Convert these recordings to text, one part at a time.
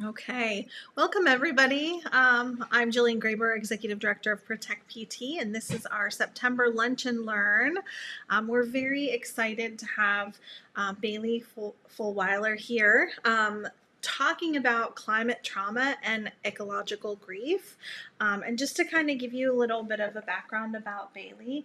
Okay, welcome everybody. I'm Jillian Graber, Executive Director of Protect PT, and this is our September Lunch and Learn. We're very excited to have Bailey Fullwiler here talking about climate trauma and ecological grief. And just to kind of give you a little bit of a background about Bailey,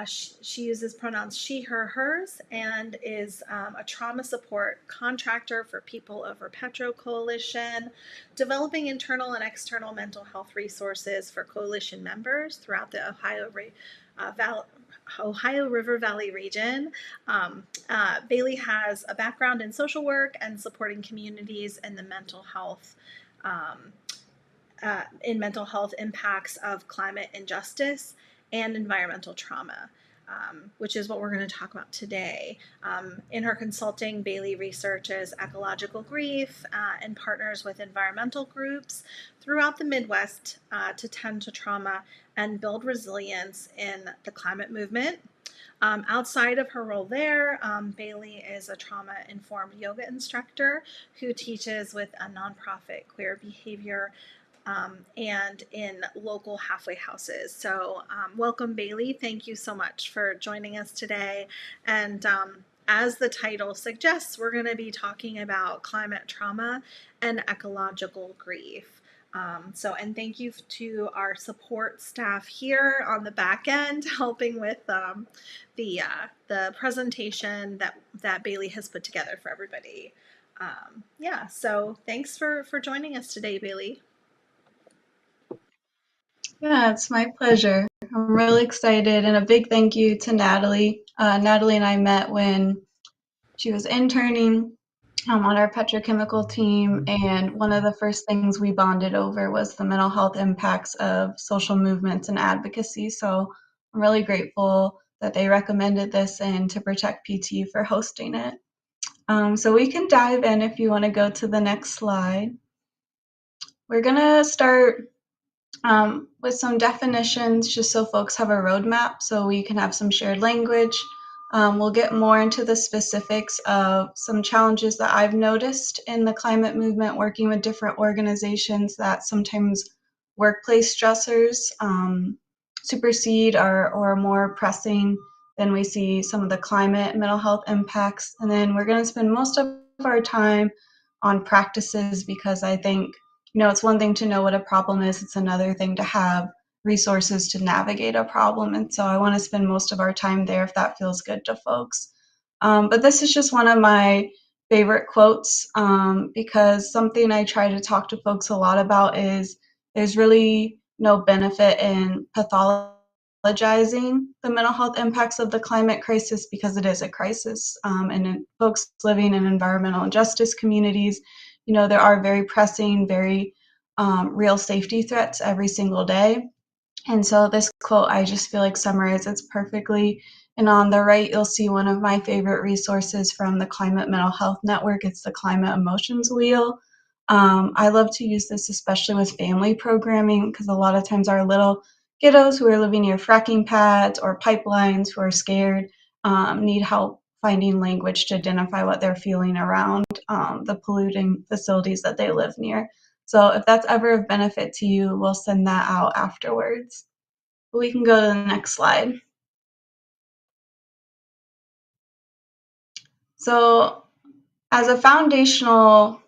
she uses pronouns she, her, hers, and is a trauma support contractor for People Over Petro Coalition, developing internal and external mental health resources for coalition members throughout the Ohio River Valley region. Bailey has a background in social work and supporting communities in the mental health impacts of climate injustice and environmental trauma, which is what we're going to talk about today. In her consulting, Bailey researches ecological grief and partners with environmental groups throughout the Midwest to tend to trauma and build resilience in the climate movement. Outside of her role there, Bailey is a trauma-informed yoga instructor who teaches with a nonprofit queer behavior and in local halfway houses. So welcome, Bailey. Thank you so much for joining us today. And as the title suggests, we're going to be talking about climate trauma and ecological grief. And thank you to our support staff here on the back end, helping with the presentation that Bailey has put together for everybody. So thanks for joining us today, Bailey. Yeah, it's my pleasure. I'm really excited, and a big thank you to Natalie. Natalie and I met when she was interning on our petrochemical team, and one of the first things we bonded over was the mental health impacts of social movements and advocacy. So I'm really grateful that they recommended this and to Protect PT for hosting it. So we can dive in if you want to go to the next slide. We're going to start with some definitions just so folks have a roadmap so we can have some shared language. We'll get more into the specifics of some challenges that I've noticed in the climate movement working with different organizations that sometimes workplace stressors supersede or are more pressing than we see some of the climate mental health impacts. And then we're going to spend most of our time on practices because I think it's one thing to know what a problem is. It's another thing to have resources to navigate a problem. And so I want to spend most of our time there if that feels good to folks. But this is just one of my favorite quotes because something I try to talk to folks a lot about is there's really no benefit in pathologizing the mental health impacts of the climate crisis because it is a crisis. And in folks living in environmental injustice communities, there are very pressing, very real safety threats every single day. And so this quote, I just feel like summarizes perfectly. And on the right, you'll see one of my favorite resources from the Climate Mental Health Network. It's the Climate Emotions Wheel. I love to use this, especially with family programming, because a lot of times our little kiddos who are living near fracking pads or pipelines who are scared need help finding language to identify what they're feeling around the polluting facilities that they live near. So if that's ever of benefit to you, we'll send that out afterwards. We can go to the next slide. So as a foundational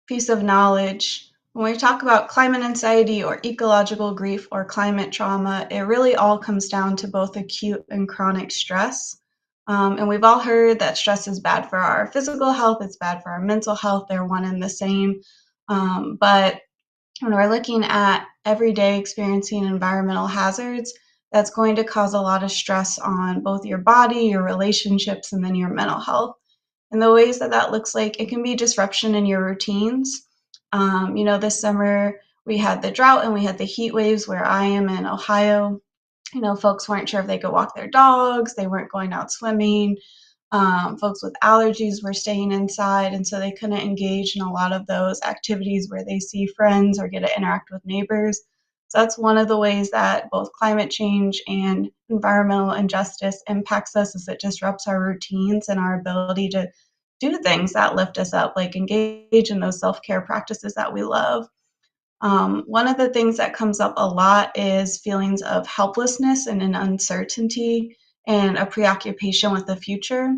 piece of knowledge, when we talk about climate anxiety or ecological grief or climate trauma, it really all comes down to both acute and chronic stress. And we've all heard that stress is bad for our physical health, it's bad for our mental health, they're one and the same. But when we're looking at everyday experiencing environmental hazards, that's going to cause a lot of stress on both your body, your relationships, and then your mental health. And the ways that looks like, it can be disruption in your routines. This summer we had the drought and we had the heat waves where I am in Ohio. Folks weren't sure if they could walk their dogs, they weren't going out swimming. Folks with allergies were staying inside, and so they couldn't engage in a lot of those activities where they see friends or get to interact with neighbors. So that's one of the ways that both climate change and environmental injustice impacts us, is it disrupts our routines and our ability to do things that lift us up, like engage in those self-care practices that we love. One of the things that comes up a lot is feelings of helplessness and an uncertainty and a preoccupation with the future.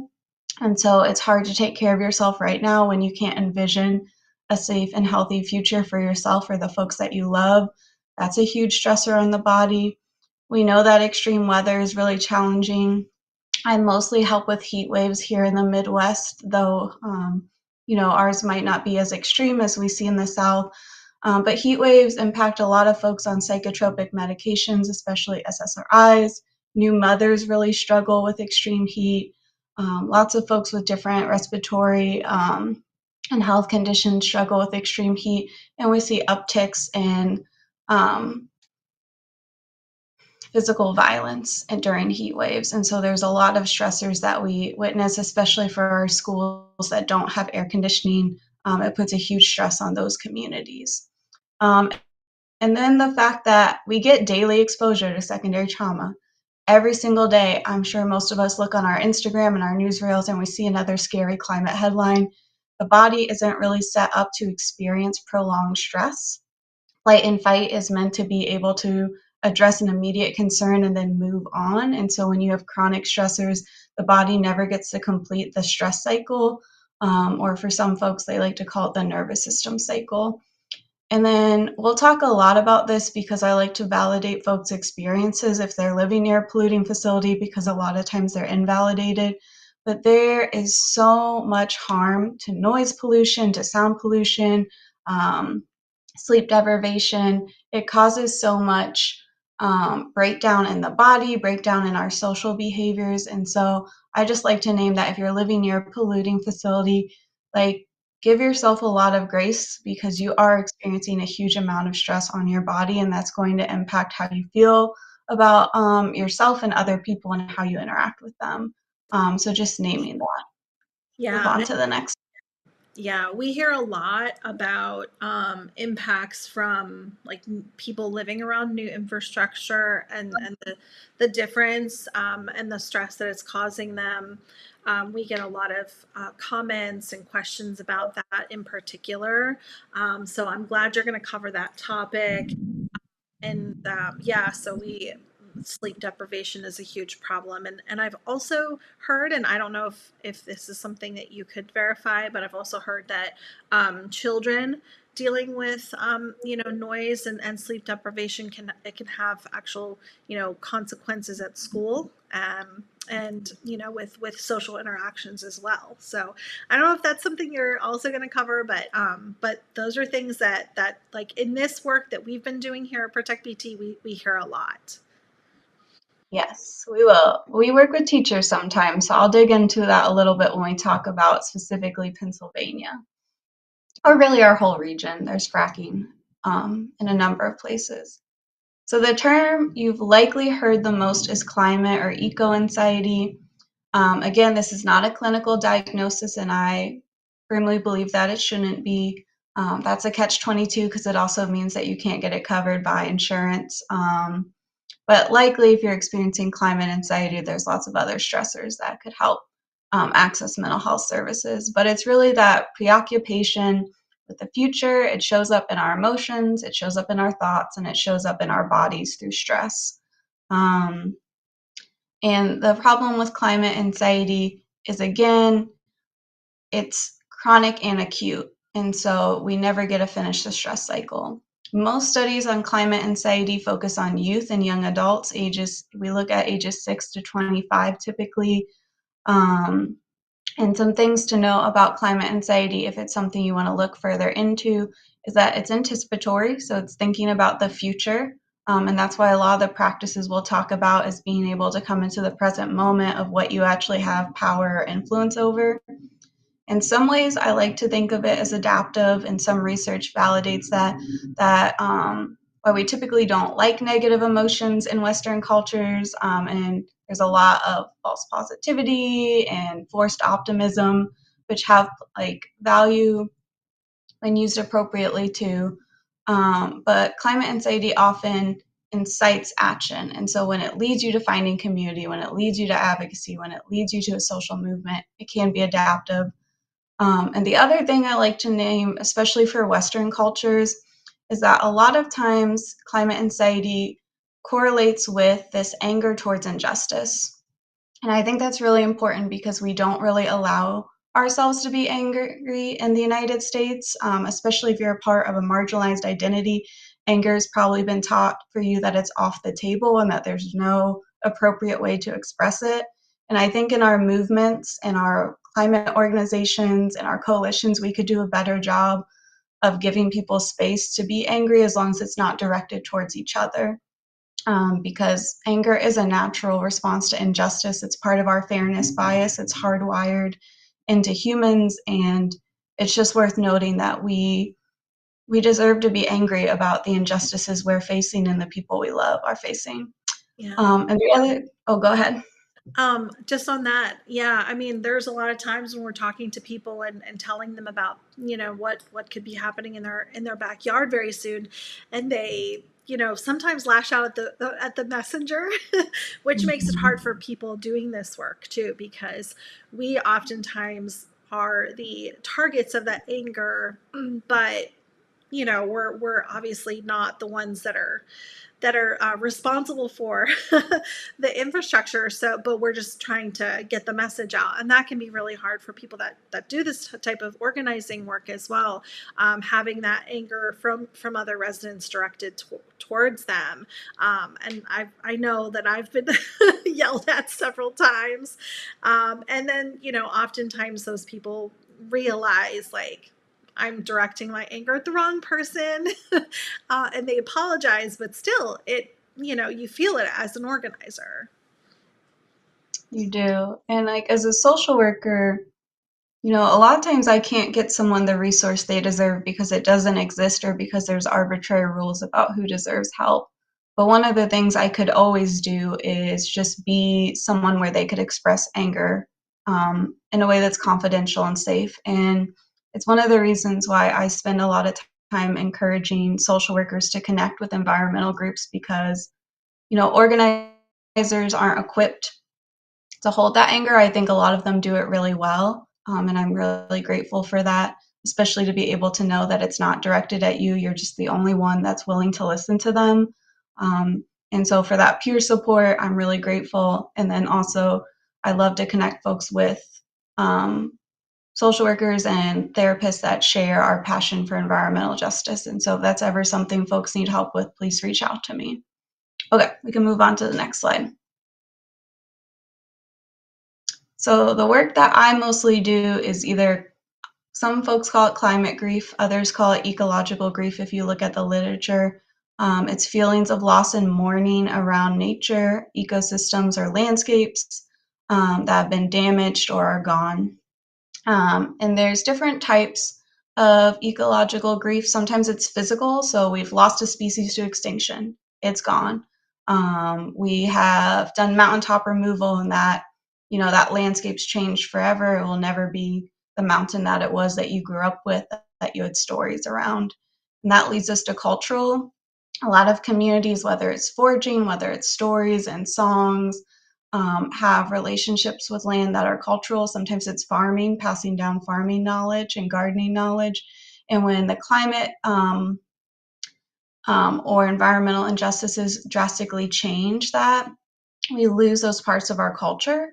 And so it's hard to take care of yourself right now when you can't envision a safe and healthy future for yourself or the folks that you love. That's a huge stressor on the body. We know that extreme weather is really challenging. I mostly help with heat waves here in the Midwest, though, ours might not be as extreme as we see in the South. But heat waves impact a lot of folks on psychotropic medications, especially SSRIs. New mothers really struggle with extreme heat. Lots of folks with different respiratory and health conditions struggle with extreme heat, and we see upticks in um, physical violence and during heat waves. And so there's a lot of stressors that we witness, especially for our schools that don't have air conditioning. It puts a huge stress on those communities. Um, and then the fact that we get daily exposure to secondary trauma. Every single day, I'm sure most of us look on our Instagram and our newsreels and we see another scary climate headline. The body isn't really set up to experience prolonged stress. Flight and fight is meant to be able to address an immediate concern and then move on. And so when you have chronic stressors, the body never gets to complete the stress cycle, or for some folks, they like to call it the nervous system cycle. And then we'll talk a lot about this because I like to validate folks' experiences if they're living near a polluting facility, because a lot of times they're invalidated. But there is so much harm to noise pollution, to sound pollution, um, sleep deprivation. It causes so much breakdown in the body, breakdown in our social behaviors. And so I just like to name that if you're living near a polluting facility, like, give yourself a lot of grace because you are experiencing a huge amount of stress on your body, and that's going to impact how you feel about yourself and other people and how you interact with them. So just naming that. Move Yeah, on to the next. yeah, we hear a lot about impacts from like people living around new infrastructure and the difference and the stress that it's causing them. We get a lot of comments and questions about that in particular. So I'm glad you're going to cover that topic. And yeah, so we sleep deprivation is a huge problem, and I've also heard, and I don't know if this is something that you could verify, but I've also heard that children dealing with noise and sleep deprivation can have actual consequences at school, and with social interactions as well. So I don't know if that's something you're also going to cover, but those are things that like in this work that we've been doing here at Protect BT, we hear a lot. Yes, we will. We work with teachers sometimes, so I'll dig into that a little bit when we talk about specifically Pennsylvania, or really our whole region. There's fracking in a number of places. So the term you've likely heard the most is climate or eco-anxiety. Again, this is not a clinical diagnosis, and I firmly believe that it shouldn't be. That's a catch-22 because it also means that you can't get it covered by insurance. But likely, if you're experiencing climate anxiety, there's lots of other stressors that could help access mental health services. But it's really that preoccupation with the future. It shows up in our emotions, it shows up in our thoughts, and it shows up in our bodies through stress. Um, and the problem with climate anxiety is, again, it's chronic and acute. And so we never get to finish the stress cycle. Most studies on climate anxiety focus on youth and young adults. We look at ages 6 to 25 typically. Um, and some things to know about climate anxiety, if it's something you want to look further into, is that it's anticipatory. So it's thinking about the future. And that's why a lot of the practices we'll talk about is being able to come into the present moment of what you actually have power or influence over. In some ways, I like to think of it as adaptive, and some research validates that while we typically don't like negative emotions in Western cultures, and there's a lot of false positivity and forced optimism, which have like value when used appropriately too. But climate anxiety often incites action, and so when it leads you to finding community, when it leads you to advocacy, when it leads you to a social movement, it can be adaptive. And the other thing I like to name, especially for Western cultures, is that a lot of times climate anxiety correlates with this anger towards injustice. And I think that's really important because we don't really allow ourselves to be angry in the United States, especially if you're a part of a marginalized identity. Anger has probably been taught for you that it's off the table and that there's no appropriate way to express it. And I think in our movements and our climate organizations and our coalitions, we could do a better job of giving people space to be angry as long as it's not directed towards each other. Because anger is a natural response to injustice. It's part of our fairness bias. It's hardwired into humans, and it's just worth noting that we deserve to be angry about the injustices we're facing and the people we love are facing. Yeah. And the other, oh, go ahead. Just on that, yeah, I mean, there's a lot of times when we're talking to people and telling them about, what could be happening in their backyard very soon, and they, sometimes lash out at the messenger, which makes it hard for people doing this work too, because we oftentimes are the targets of that anger, but we're obviously not the ones that are responsible for the infrastructure. So, but we're just trying to get the message out, and that can be really hard for people that do this type of organizing work as well. Having that anger from other residents directed towards them, and I know that I've been yelled at several times, and then oftentimes those people realize like I'm directing my anger at the wrong person, and they apologize, but still, you feel it as an organizer. You do. And like as a social worker, a lot of times I can't get someone the resource they deserve because it doesn't exist or because there's arbitrary rules about who deserves help. But one of the things I could always do is just be someone where they could express anger in a way that's confidential and safe. And it's one of the reasons why I spend a lot of time encouraging social workers to connect with environmental groups because, organizers aren't equipped to hold that anger. I think a lot of them do it really well. And I'm really grateful for that, especially to be able to know that it's not directed at you. You're just the only one that's willing to listen to them. And so for that peer support, I'm really grateful. And then also, I love to connect folks with social workers and therapists that share our passion for environmental justice. And so if that's ever something folks need help with, please reach out to me. Okay, we can move on to the next slide. So the work that I mostly do is either some folks call it climate grief, others call it ecological grief if you look at the literature. It's feelings of loss and mourning around nature, ecosystems, or landscapes that have been damaged or are gone. And there's different types of ecological grief. Sometimes it's physical, so we've lost a species to extinction, it's gone. We have done mountaintop removal, and that landscape's changed forever. It will never be the mountain that it was that you grew up with, that you had stories around. And that leads us to cultural. A lot of communities, whether it's foraging, whether it's stories and songs, have relationships with land that are cultural. Sometimes it's farming, passing down farming knowledge and gardening knowledge. And when the climate or environmental injustices drastically change that, we lose those parts of our culture.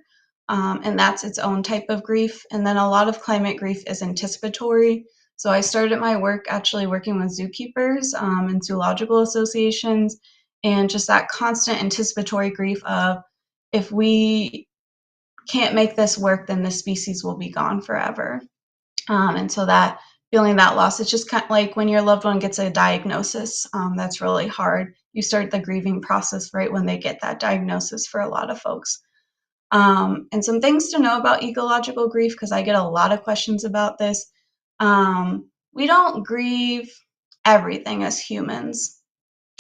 And that's its own type of grief. And then a lot of climate grief is anticipatory. So I started my work actually working with zookeepers and zoological associations, and just that constant anticipatory grief of if we can't make this work, then the species will be gone forever. And so that feeling that loss, it's just kind of like when your loved one gets a diagnosis, that's really hard. You start the grieving process right when they get that diagnosis for a lot of folks. And some things to know about ecological grief, because I get a lot of questions about this. We don't grieve everything as humans.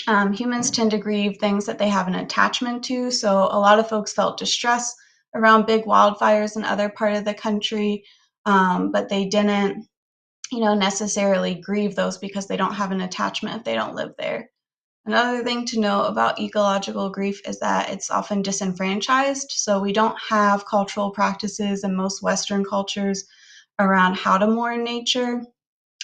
Humans tend to grieve things that they have an attachment to. So a lot of folks felt distress around big wildfires in other part of the country, but they didn't, necessarily grieve those because they don't have an attachment if they don't live there. Another thing to know about ecological grief is that it's often disenfranchised. So we don't have cultural practices in most Western cultures around how to mourn nature.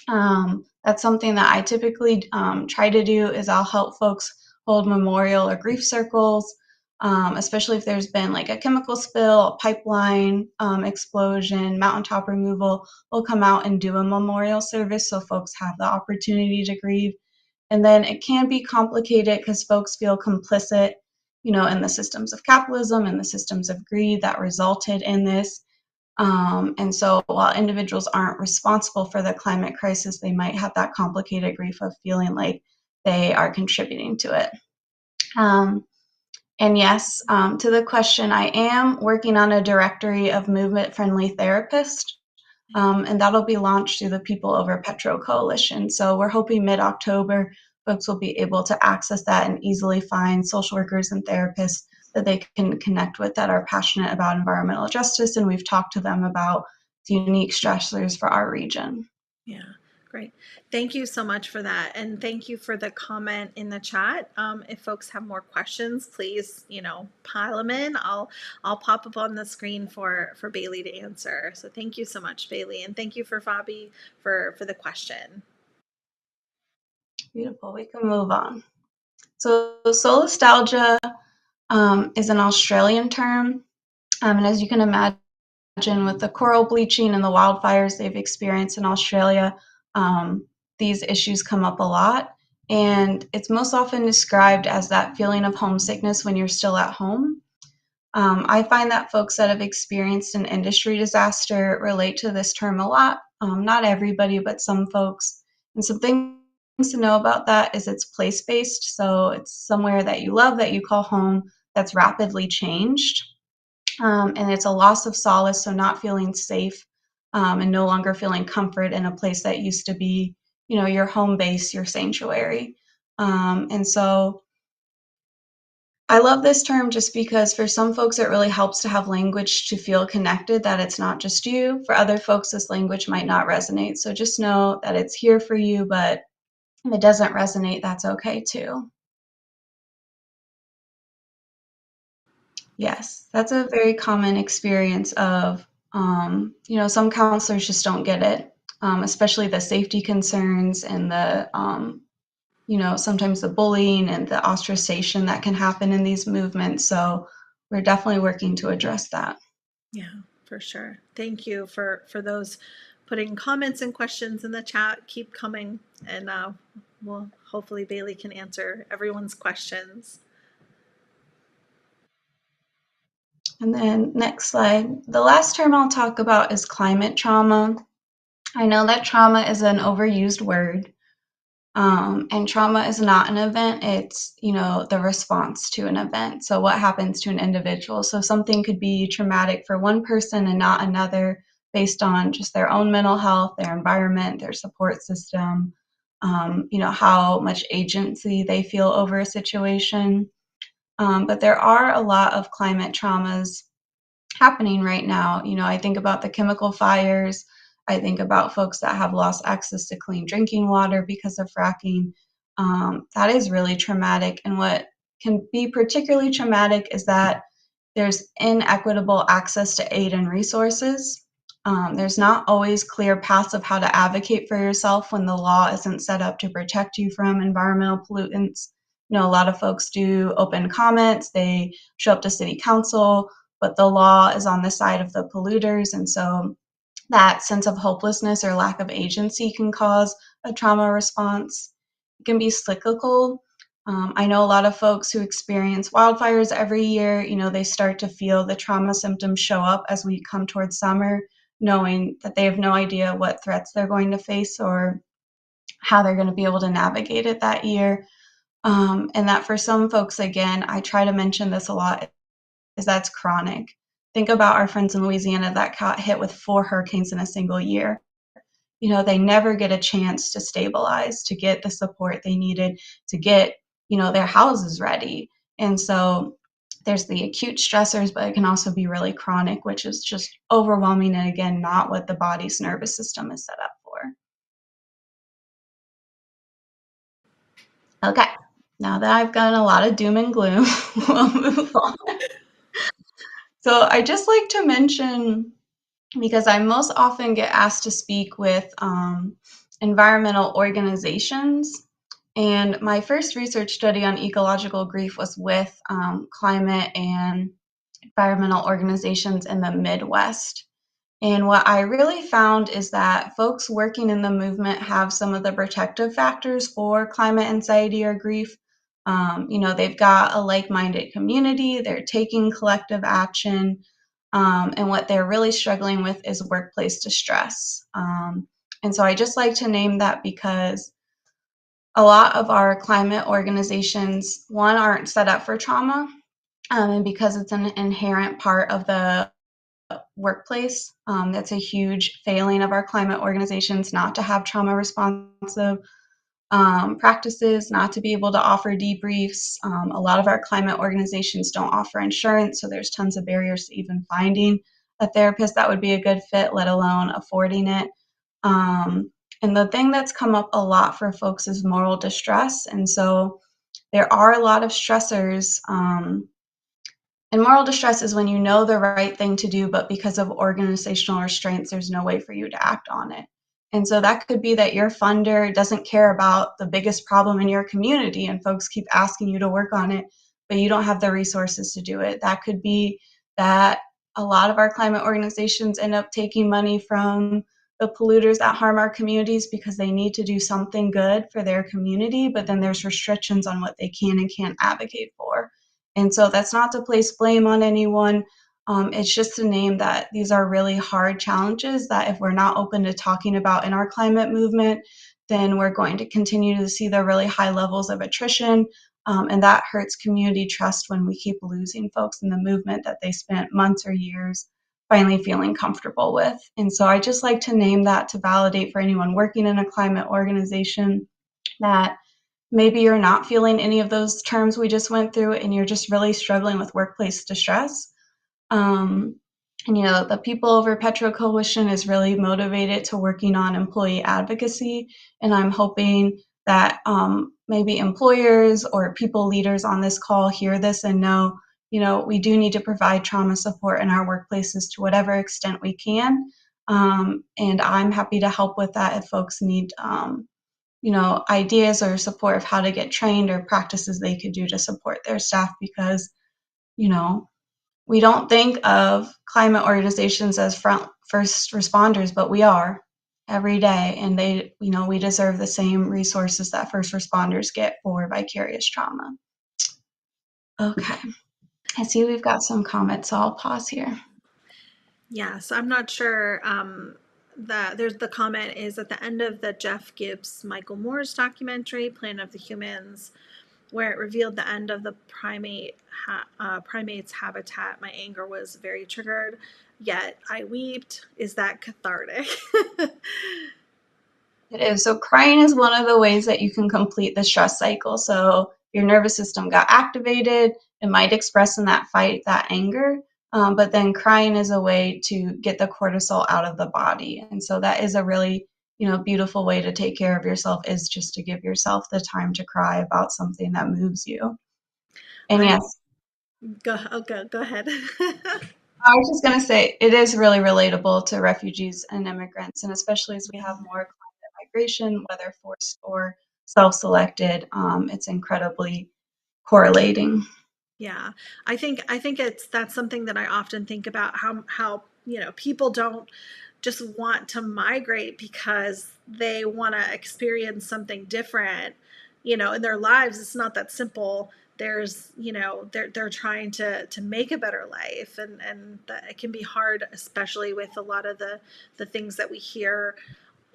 That's something that I typically try to do is I'll help folks hold memorial or grief circles, especially if there's been like a chemical spill, a pipeline explosion, mountaintop removal. We'll come out and do a memorial service so folks have the opportunity to grieve. And then it can be complicated because folks feel complicit, in the systems of capitalism and the systems of greed that resulted in this. And so while individuals aren't responsible for the climate crisis, they might have that complicated grief of feeling like they are contributing to it. And yes, to the question, I am working on a directory of movement-friendly therapists, and that'll be launched through the People Over Petro Coalition. So we're hoping mid-October, folks will be able to access that and easily find social workers and therapists that they can connect with that are passionate about environmental justice. And we've talked to them about the unique stressors for our region. Yeah, great. Thank you so much for that. And thank you for the comment in the chat. If folks have more questions, please, pile them in. I'll pop up on the screen for Bailey to answer. So thank you so much, Bailey. And thank you for Fabi for the question. Beautiful. We can move on. So solastalgia is an Australian term. And as you can imagine, with the coral bleaching and the wildfires they've experienced in Australia, these issues come up a lot. And it's most often described as that feeling of homesickness when you're still at home. I find that folks that have experienced an industry disaster relate to this term a lot. Not everybody, but some folks. And some things to know about that is it's place-based. So it's somewhere that you love, that you call home, that's rapidly changed. And it's a loss of solace, so not feeling safe and no longer feeling comfort in a place that used to be, your home base, your sanctuary. And so I love this term just because for some folks it really helps to have language to feel connected, that it's not just you. For other folks, this language might not resonate. So just know that it's here for you, but if it doesn't resonate, that's okay too. Yes, that's a very common experience of, some counselors just don't get it, especially the safety concerns and the, sometimes the bullying and the ostracization that can happen in these movements. So we're definitely working to address that. Yeah, for sure. Thank you for those putting comments and questions in the chat. Keep coming, and well, hopefully Bailey can answer everyone's questions. And then next slide. The last term I'll talk about is climate trauma. I know that trauma is an overused word. And trauma is not an event, it's, the response to an event. So what happens to an individual? So something could be traumatic for one person and not another based on just their own mental health, their environment, their support system, how much agency they feel over a situation. But there are a lot of climate traumas happening right now. I think about the chemical fires. I think about folks that have lost access to clean drinking water because of fracking. That is really traumatic. And what can be particularly traumatic is that there's inequitable access to aid and resources. There's not always clear paths of how to advocate for yourself when the law isn't set up to protect you from environmental pollutants. A lot of folks do open comments, they show up to city council, but the law is on the side of the polluters. And so that sense of hopelessness or lack of agency can cause a trauma response. It can be cyclical. I know a lot of folks who experience wildfires every year, they start to feel the trauma symptoms show up as we come towards summer, knowing that they have no idea what threats they're going to face or how they're going to be able to navigate it that year. And that for some folks, again, I try to mention this a lot, is that's chronic. Think about our friends in Louisiana that got hit with 4 hurricanes in a single year. They never get a chance to stabilize, to get the support they needed, to get, their houses ready. And so there's the acute stressors, but it can also be really chronic, which is just overwhelming and again, not what the body's nervous system is set up for. Okay, now that I've gotten a lot of doom and gloom, we'll move on. So I just like to mention because I most often get asked to speak with environmental organizations. And my first research study on ecological grief was with climate and environmental organizations in the Midwest. And what I really found is that folks working in the movement have some of the protective factors for climate anxiety or grief. They've got a like minded community, they're taking collective action, and what they're really struggling with is workplace distress. And so I just like to name that because a lot of our climate organizations, one, aren't set up for trauma, and because it's an inherent part of the workplace. That's a huge failing of our climate organizations not to have trauma responsive practices, not to be able to offer debriefs. A lot of our climate organizations don't offer insurance, so there's tons of barriers to even finding a therapist that would be a good fit, let alone affording it. And the thing that's come up a lot for folks is moral distress. And so there are a lot of stressors. And moral distress is when you know the right thing to do, but because of organizational restraints, there's no way for you to act on it. And so that could be that your funder doesn't care about the biggest problem in your community and folks keep asking you to work on it, but you don't have the resources to do it. That could be that a lot of our climate organizations end up taking money from the polluters that harm our communities because they need to do something good for their community, but then there's restrictions on what they can and can't advocate for. And so that's not to place blame on anyone. It's just to name that these are really hard challenges that if we're not open to talking about in our climate movement, then we're going to continue to see the really high levels of attrition. And that hurts community trust when we keep losing folks in the movement that they spent months or years finally feeling comfortable with. And so I just like to name that to validate for anyone working in a climate organization that maybe you're not feeling any of those terms we just went through and you're just really struggling with workplace distress. Um, the People Over Petro Coalition is really motivated to working on employee advocacy. And I'm hoping that maybe employers or people leaders on this call hear this and know, we do need to provide trauma support in our workplaces to whatever extent we can. And I'm happy to help with that if folks need ideas or support of how to get trained or practices they could do to support their staff because, you know, we don't think of climate organizations as first responders, but we are every day. And we deserve the same resources that first responders get for vicarious trauma. Okay. I see we've got some comments, so I'll pause here. Yes, I'm not sure. There's the comment is at the end of the Jeff Gibbs Michael Moore's documentary Planet of the Humans, where it revealed the end of the primates habitat. My anger was very triggered, yet I wept. Is that cathartic? It is. So crying is one of the ways that you can complete the stress cycle. So your nervous system got activated. It might express in that fight, that anger. But then crying is a way to get the cortisol out of the body. And so that is a really, beautiful way to take care of yourself is just to give yourself the time to cry about something that moves you. And I'm yes, go ahead. I was just going to say it is really relatable to refugees and immigrants, and especially as we have more climate migration, whether forced or self-selected, it's incredibly correlating. Yeah, I think that's something that I often think about how people don't just want to migrate because they want to experience something different, in their lives. It's not that simple. There's they're trying to make a better life, and that it can be hard, especially with a lot of the things that we hear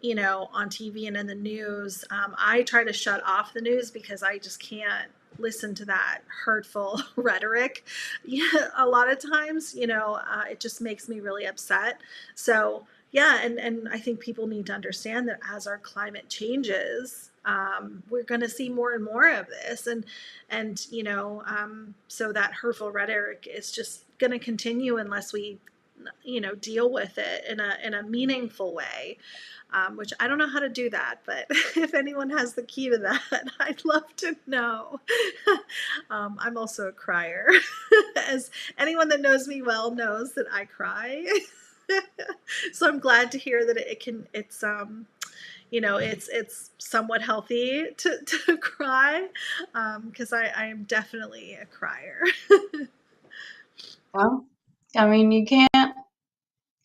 on TV and in the news. I try to shut off the news because I just can't listen to that hurtful rhetoric. Yeah, a lot of times, it just makes me really upset. So, yeah, and I think people need to understand that as our climate changes, we're going to see more and more of this, and so that hurtful rhetoric is just going to continue unless we deal with it in a meaningful way, which I don't know how to do that, but if anyone has the key to that, I'd love to know. I'm also a crier. As anyone that knows me well knows that I cry. So I'm glad to hear that it's somewhat healthy to cry, because I am definitely a crier. Well, I mean, you can't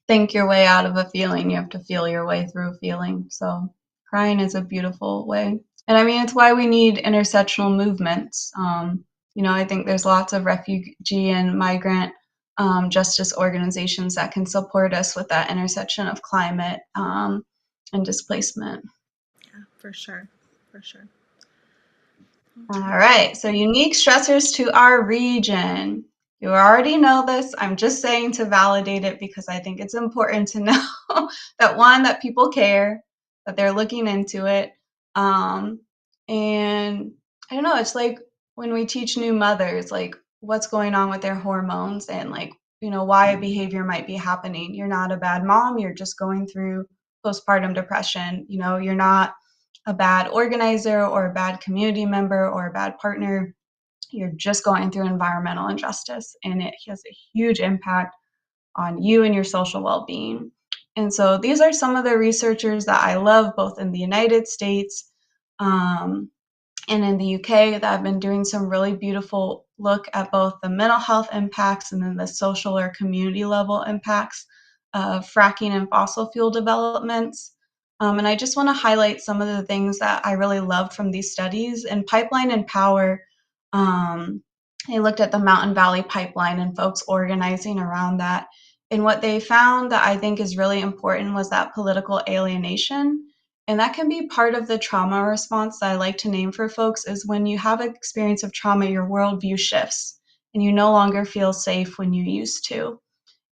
think your way out of a feeling. You have to feel your way through a feeling. So crying is a beautiful way. And I mean, it's why we need intersectional movements. I think there's lots of refugee and migrant justice organizations that can support us with that intersection of climate and displacement. Yeah, for sure, for sure. All Okay. right, so unique stressors to our region. You already know this. I'm just saying to validate it because I think it's important to know that one, that people care, that they're looking into it. Um, and I don't know, it's like when we teach new mothers, like what's going on with their hormones and like, why a behavior might be happening. You're not a bad mom, you're just going through postpartum depression. You're not a bad organizer or a bad community member or a bad partner. You're just going through environmental injustice, and it has a huge impact on you and your social well being. And so these are some of the researchers that I love, both in the United States um, and in the UK, that have been doing some really beautiful look at both the mental health impacts and then the social or community level impacts of fracking and fossil fuel developments. And I just want to highlight some of the things that I really loved from these studies. In Pipeline and Power, um, they looked at the Mountain Valley Pipeline and folks organizing around that. And what they found that I think is really important was that political alienation. And that can be part of the trauma response that I like to name for folks is when you have an experience of trauma, your worldview shifts and you no longer feel safe when you used to.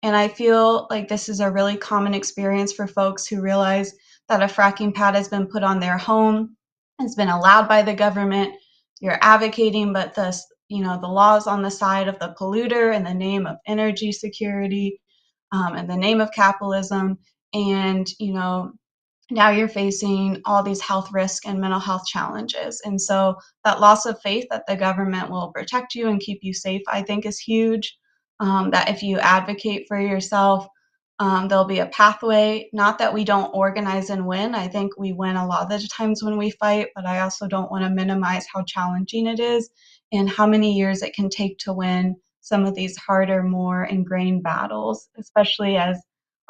And I feel like this is a really common experience for folks who realize that a fracking pad has been put on their home, has been allowed by the government. You're advocating, but the laws on the side of the polluter in the name of energy security, in the name of capitalism, and now you're facing all these health risks and mental health challenges. And so that loss of faith that the government will protect you and keep you safe, I think, is huge. That if you advocate for yourself, there'll be a pathway. Not that we don't organize and win. I think we win a lot of the times when we fight, but I also don't want to minimize how challenging it is and how many years it can take to win some of these harder, more ingrained battles, especially as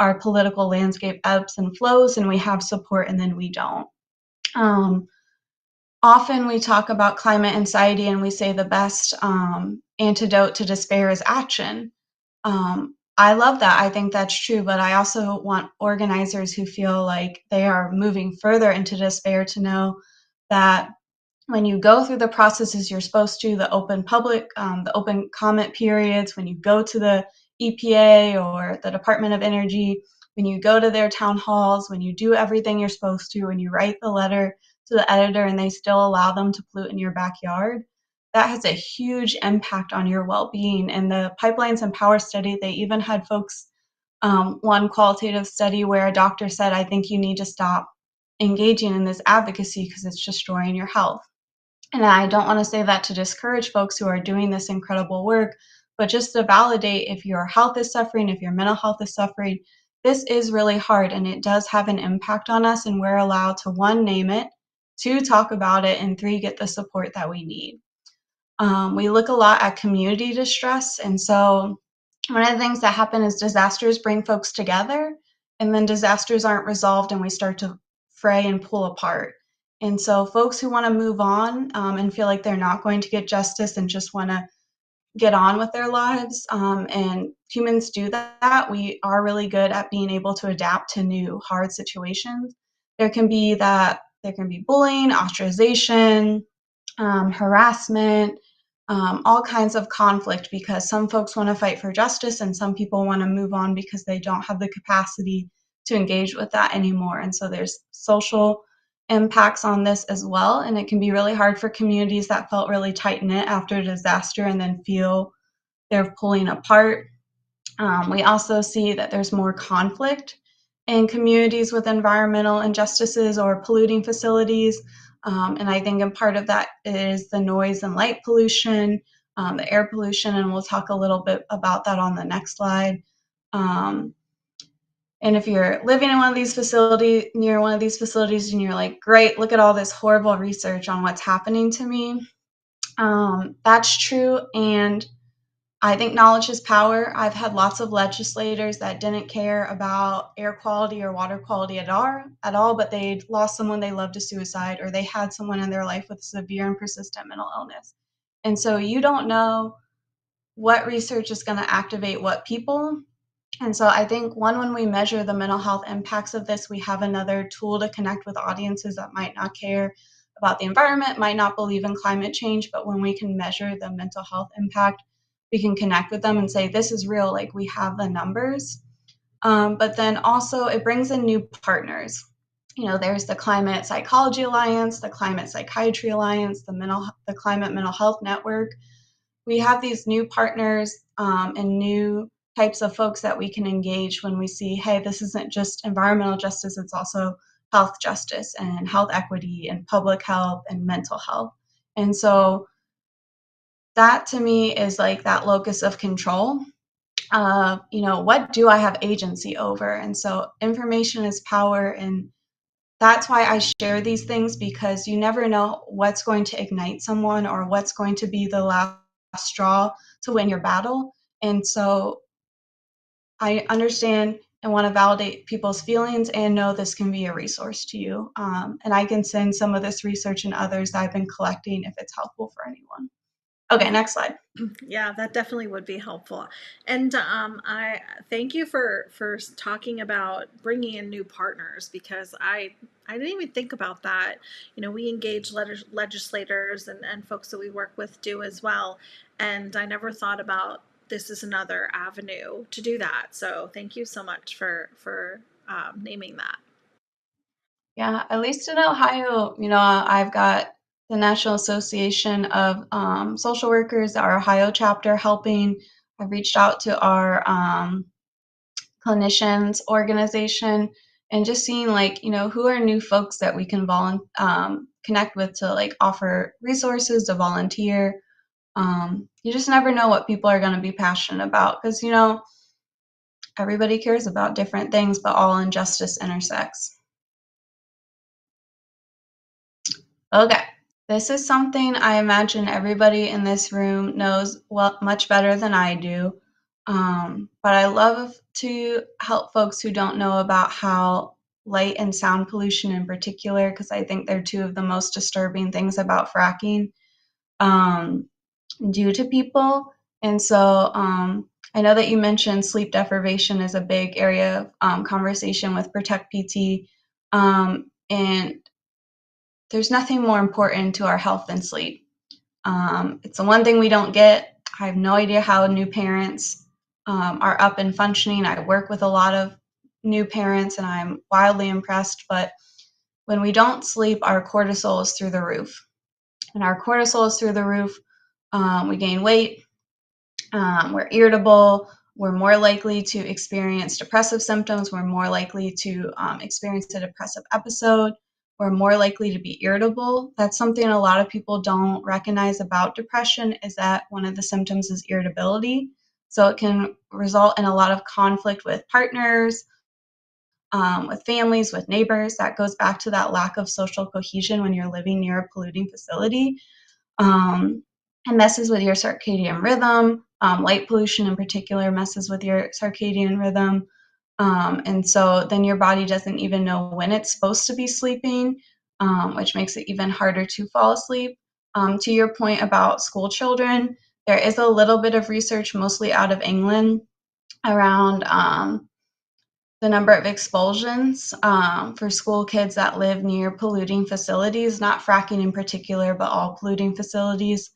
our political landscape ebbs and flows and we have support and then we don't. Um, Often we talk about climate anxiety and we say the best antidote to despair is action. I love that. I think that's true, but I also want organizers who feel like they are moving further into despair to know that when you go through the processes you're supposed to, the open comment periods, when you go to the EPA or the Department of Energy, when you go to their town halls, when you do everything you're supposed to, when you write the letter to the editor and they still allow them to pollute in your backyard, that has a huge impact on your well-being. And the Pipelines and Power study, they even had folks, one qualitative study where a doctor said, I think you need to stop engaging in this advocacy because it's destroying your health. And I don't want to say that to discourage folks who are doing this incredible work, but just to validate if your health is suffering, if your mental health is suffering, this is really hard and it does have an impact on us. And we're allowed to, one, name it, two, talk about it, and three, get the support that we need. We look a lot at community distress. And so one of the things that happen is disasters bring folks together, and then disasters aren't resolved, and we start to fray and pull apart. And so folks who want to move on and feel like they're not going to get justice and just want to get on with their lives, and humans do that. We are really good at being able to adapt to new hard situations. There can be bullying, ostracization, harassment, all kinds of conflict because some folks want to fight for justice and some people want to move on because they don't have the capacity to engage with that anymore. And so there's social impacts on this as well. And it can be really hard for communities that felt really tight knit after a disaster and then feel they're pulling apart. We also see that there's more conflict in communities with environmental injustices or polluting facilities. And I think a part of that is the noise and light pollution, the air pollution, and we'll talk a little bit about that on the next slide. Um, And if you're living in one of these facilities, near one of these facilities, and you're like, great, look at all this horrible research on what's happening to me. That's true. And I think knowledge is power. I've had lots of legislators that didn't care about air quality or water quality at all, but they lost someone they loved to suicide, or they had someone in their life with severe and persistent mental illness. And so you don't know what research is going to activate what people. And so I think when we measure the mental health impacts of this, we have another tool to connect with audiences that might not care about the environment, might not believe in climate change, but when we can measure the mental health impact, we can connect with them and say, this is real, like we have the numbers. But then also it brings in new partners. There's the Climate Psychology Alliance, the Climate Psychiatry Alliance, the Climate Mental Health Network. We have these new partners and new types of folks that we can engage when we see, hey, this isn't just environmental justice, it's also health justice and health equity and public health and mental health. And so that to me is like that locus of control. What do I have agency over? And so information is power. And that's why I share these things, because you never know what's going to ignite someone or what's going to be the last straw to win your battle. And so I understand and want to validate people's feelings and know this can be a resource to you. And I can send some of this research and others that I've been collecting if it's helpful for anyone. Okay, next slide. Yeah, that definitely would be helpful. And I thank you for talking about bringing in new partners, because I didn't even think about that. We engage legislators and folks that we work with do as well, and I never thought about this as another avenue to do that. So thank you so much for naming that. Yeah, at least in Ohio, I've got the National Association of Social Workers, our Ohio chapter, helping. I've reached out to our clinicians organization and just seeing who are new folks that we can connect with to offer resources to volunteer. You just never know what people are going to be passionate about, because everybody cares about different things, but all injustice intersects. Okay. This is something I imagine everybody in this room knows much better than I do. But I love to help folks who don't know about how light and sound pollution in particular, because I think they're two of the most disturbing things about fracking, do to people. And so I know that you mentioned sleep deprivation is a big area of conversation with Protect PT. And there's nothing more important to our health than sleep. It's the one thing we don't get. I have no idea how new parents are up and functioning. I work with a lot of new parents and I'm wildly impressed. But when we don't sleep, our cortisol is through the roof. And our cortisol is through the roof. We gain weight, we're irritable, we're more likely to experience depressive symptoms, we're more likely to experience a depressive episode, we're more likely to be irritable. That's something a lot of people don't recognize about depression, is that one of the symptoms is irritability. So it can result in a lot of conflict with partners, with families, with neighbors. That goes back to that lack of social cohesion when you're living near a polluting facility. It messes with your circadian rhythm. Light pollution in particular messes with your circadian rhythm. And so then your body doesn't even know when it's supposed to be sleeping, which makes it even harder to fall asleep. To your point about school children, there is a little bit of research, mostly out of England, around the number of expulsions for school kids that live near polluting facilities, not fracking in particular, but all polluting facilities.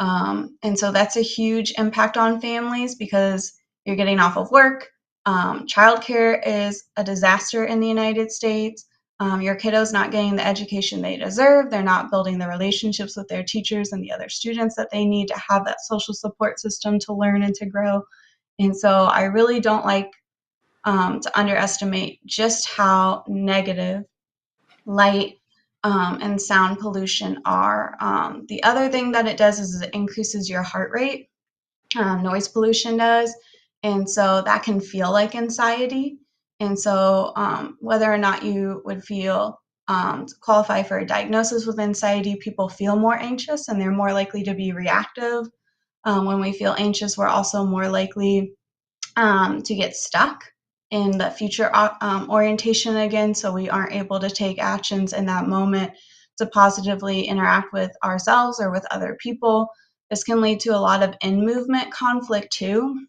And so that's a huge impact on families, because you're getting off of work. Childcare is a disaster in the United States. Your kiddo's not getting the education they deserve. They're not building the relationships with their teachers and the other students that they need to have that social support system to learn and to grow. And so I really don't like to underestimate just how negative light and sound pollution are. The other thing that it does is it increases your heart rate. Noise pollution does. And so that can feel like anxiety. And so whether or not you would feel qualify for a diagnosis with anxiety, people feel more anxious and they're more likely to be reactive. When we feel anxious, we're also more likely to get stuck in the future orientation again, so we aren't able to take actions in that moment to positively interact with ourselves or with other people. This can lead to a lot of in movement conflict too.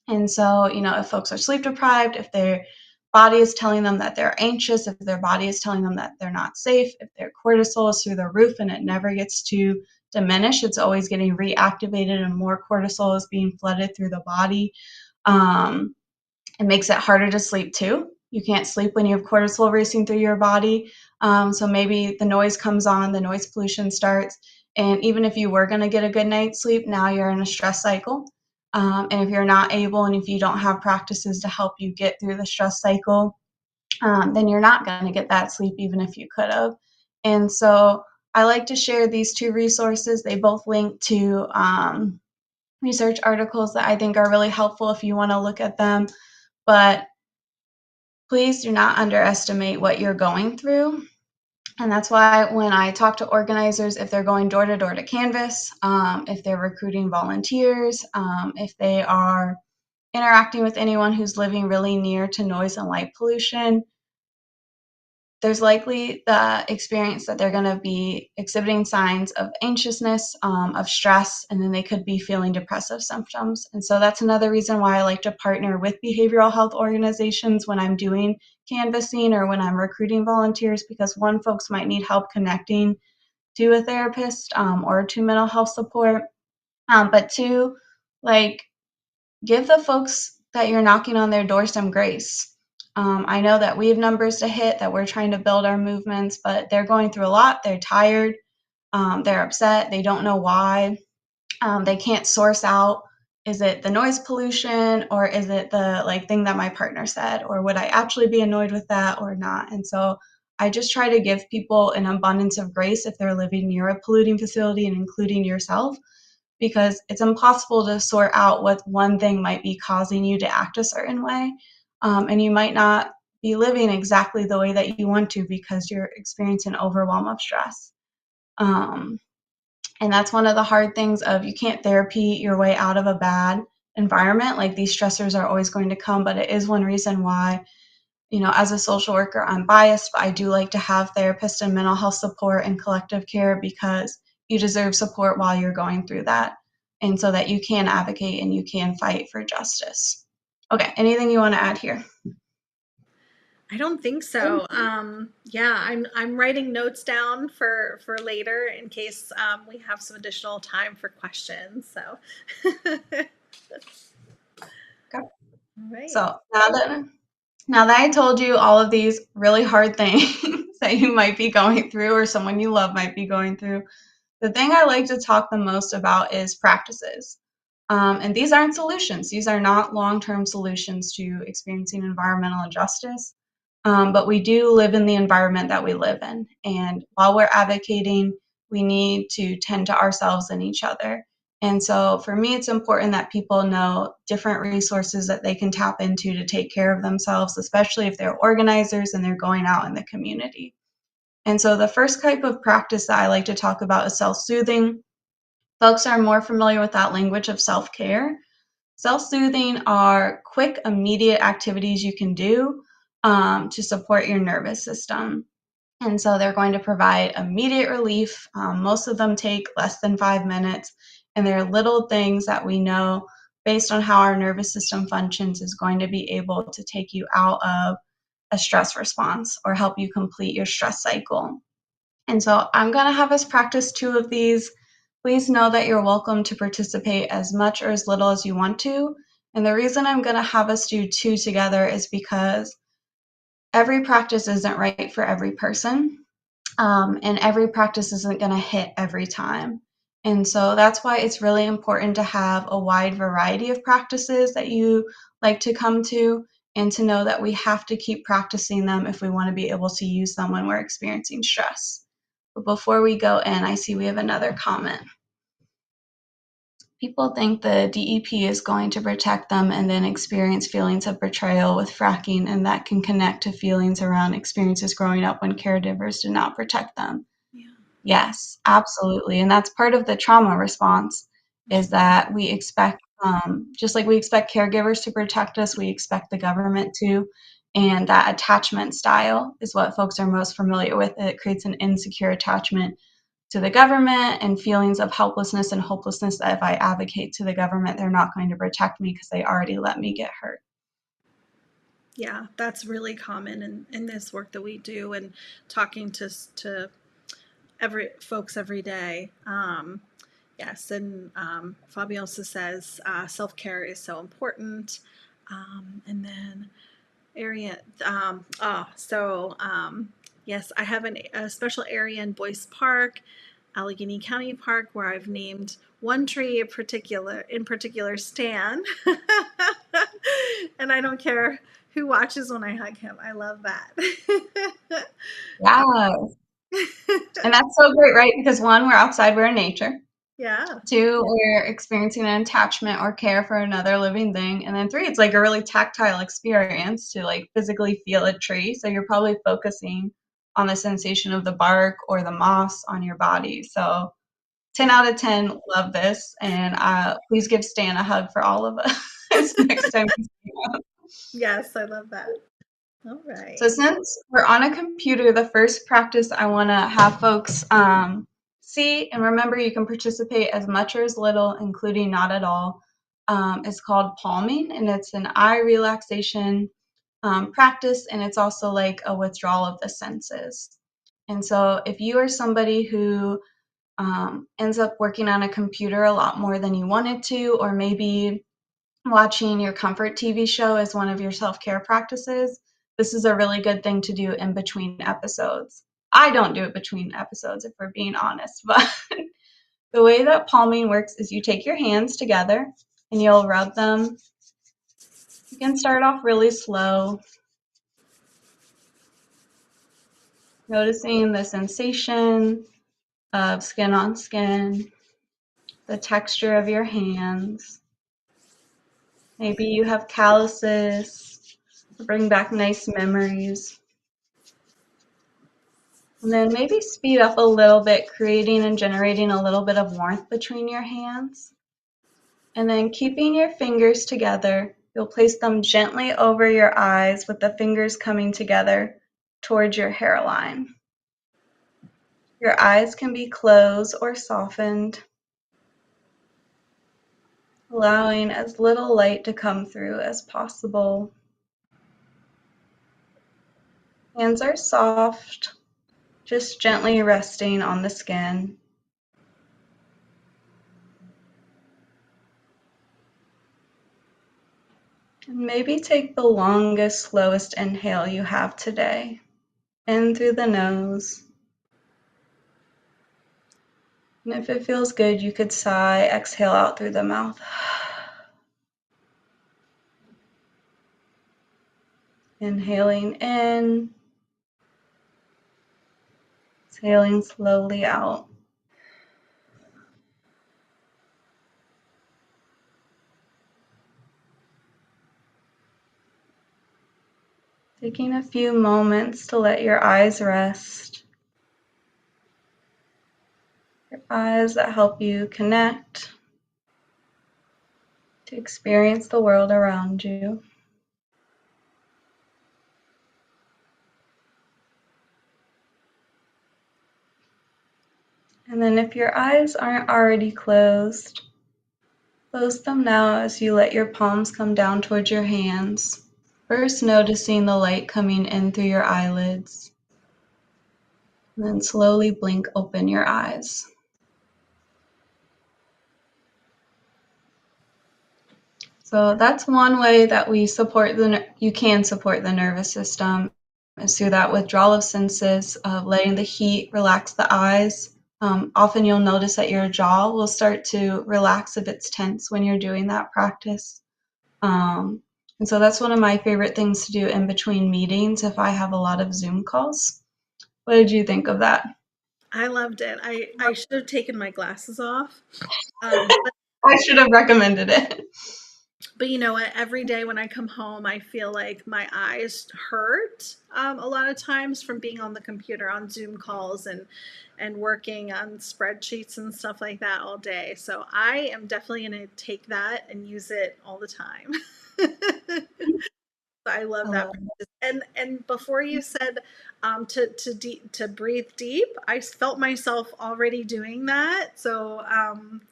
And so, if folks are sleep deprived, if their body is telling them that they're anxious, if their body is telling them that they're not safe, if their cortisol is through the roof and it never gets to diminish, it's always getting reactivated and more cortisol is being flooded through the body. Um, it makes it harder to sleep too. You can't sleep when you have cortisol racing through your body. So maybe the noise comes on, the noise pollution starts. And even if you were going to get a good night's sleep, now you're in a stress cycle. And if you're not able and if you don't have practices to help you get through the stress cycle, then you're not going to get that sleep even if you could have. And so I like to share these two resources. They both link to research articles that I think are really helpful if you want to look at them. But please do not underestimate what you're going through. And that's why when I talk to organizers, if they're going door to door to canvas, if they're recruiting volunteers, if they are interacting with anyone who's living really near to noise and light pollution, there's likely the experience that they're going to be exhibiting signs of anxiousness, of stress, and then they could be feeling depressive symptoms. And so that's another reason why I like to partner with behavioral health organizations when I'm doing canvassing or when I'm recruiting volunteers, because one, folks might need help connecting to a therapist or to mental health support. But two, like, give the folks that you're knocking on their door some grace. I know that we have numbers to hit, that we're trying to build our movements, but they're going through a lot. They're tired. They're upset. They don't know why. They can't source out, is it the noise pollution or is it the thing that my partner said, or would I actually be annoyed with that or not? And so I just try to give people an abundance of grace if they're living near a polluting facility, and including yourself, because it's impossible to sort out what one thing might be causing you to act a certain way. And you might not be living exactly the way that you want to because you're experiencing overwhelm of stress. Um, and that's one of the hard things of, you can't therapy your way out of a bad environment. Like, these stressors are always going to come, but it is one reason why, as a social worker, I'm biased, but I do like to have therapists and mental health support and collective care, because you deserve support while you're going through that, and so that you can advocate and you can fight for justice. Okay, anything you want to add here? I don't think so. Yeah, I'm writing notes down for later in case we have some additional time for questions. So, Okay. all right. So now that I told you all of these really hard things that you might be going through or someone you love might be going through, the thing I like to talk the most about is practices. And these aren't solutions. These are not long-term solutions to experiencing environmental injustice. But we do live in the environment that we live in. And while we're advocating, we need to tend to ourselves and each other. And so for me, it's important that people know different resources that they can tap into to take care of themselves, especially if they're organizers and they're going out in the community. And so the first type of practice that I like to talk about is self-soothing. Folks are more familiar with that language of self-care. Self-soothing are quick, immediate activities you can do to support your nervous system. And so they're going to provide immediate relief. Most of them take less than 5 minutes. And they're little things that we know, based on how our nervous system functions, is going to be able to take you out of a stress response or help you complete your stress cycle. And so I'm going to have us practice two of these. Please know that you're welcome to participate as much or as little as you want to. And the reason I'm going to have us do two together is because every practice isn't right for every person, and every practice isn't going to hit every time. And so that's why it's really important to have a wide variety of practices that you like to come to, and to know that we have to keep practicing them if we want to be able to use them when we're experiencing stress. But before we go in, I see we have another comment. people think the DEP is going to protect them and then experience feelings of betrayal with fracking, and that can connect to feelings around experiences growing up when caregivers did not protect them. Yeah. Yes, absolutely. And that's part of the trauma response is that we expect, just like we expect caregivers to protect us, we expect the government to. And that attachment style is what folks are most familiar with. It creates an insecure attachment to the government and feelings of helplessness and hopelessness that if I advocate to the government, they're not going to protect me because they already let me get hurt. Yeah, that's really common in this work that we do and talking to every folks every day. Yes, and Fabiosa says self-care is so important. And then area, yes, I have a special area in Boyce Park, Allegheny County Park, where I've named one tree in particular Stan. And I don't care who watches when I hug him. I love that. Yeah. And that's so great, right? Because one, we're outside, we're in nature. Yeah. Two, we're experiencing an attachment or care for another living thing. And then three, it's like a really tactile experience to like physically feel a tree. So you're probably focusing on the sensation of the bark or the moss on your body. So 10 out of 10, love this. And please give Stan a hug for all of us next time you see him. Yes, I love that. All So right. since we're on a computer, the first practice I want to have folks see, and remember you can participate as much or as little, including not at all, is called palming, and it's an eye relaxation practice, and it's also like a withdrawal of the senses. And so if you are somebody who ends up working on a computer a lot more than you wanted to, or maybe watching your comfort TV show as one of your self-care practices, this is a really good thing to do in between episodes. I don't do it between episodes if we're being honest, but the way that palming works is you take your hands together and you'll rub them. You can start off really slow, noticing the sensation of skin on skin, the texture of your hands. Maybe you have calluses, bring back nice memories. And then maybe speed up a little bit, creating and generating a little bit of warmth between your hands. And then keeping your fingers together, you'll place them gently over your eyes with the fingers coming together towards your hairline. Your eyes can be closed or softened, allowing as little light to come through as possible. Hands are soft, just gently resting on the skin. And maybe take the longest, slowest inhale you have today. In through the nose. And if it feels good, you could sigh, exhale out through the mouth. Inhaling in, exhaling slowly out. Taking a few moments to let your eyes rest. Your eyes that help you connect, to experience the world around you. And then if your eyes aren't already closed, close them now as you let your palms come down towards your hands. First noticing the light coming in through your eyelids. And then slowly blink open your eyes. So that's one way that we support you can support the nervous system is through that withdrawal of senses, of letting the heat relax the eyes. Often you'll notice that your jaw will start to relax if it's tense when you're doing that practice. And so that's one of my favorite things to do in between meetings if I have a lot of Zoom calls. What did you think of that? I loved it. I should have taken my glasses off. But I should have recommended it. But you know what? Every day when I come home, I feel like my eyes hurt a lot of times from being on the computer on Zoom calls and working on spreadsheets and stuff like that all day. So I am definitely going to take that and use it all the time. I love I that love practice. And before you said to breathe deep, I felt myself already doing that. So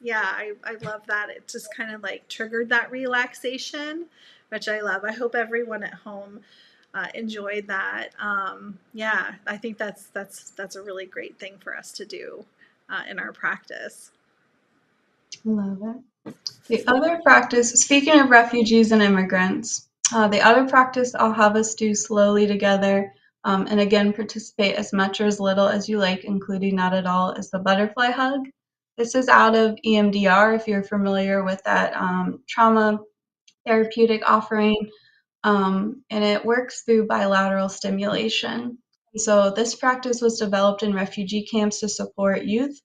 yeah, I love that. It just kind of like triggered that relaxation, which I love. I hope everyone at home enjoyed that. Yeah, I think that's a really great thing for us to do in our practice. it. I love it. The other practice, speaking of refugees and immigrants, the other practice I'll have us do slowly together, and again, participate as much or as little as you like, including not at all, is the butterfly hug. This is out of EMDR, if you're familiar with that trauma therapeutic offering, and it works through bilateral stimulation. So this practice was developed in refugee camps to support youth,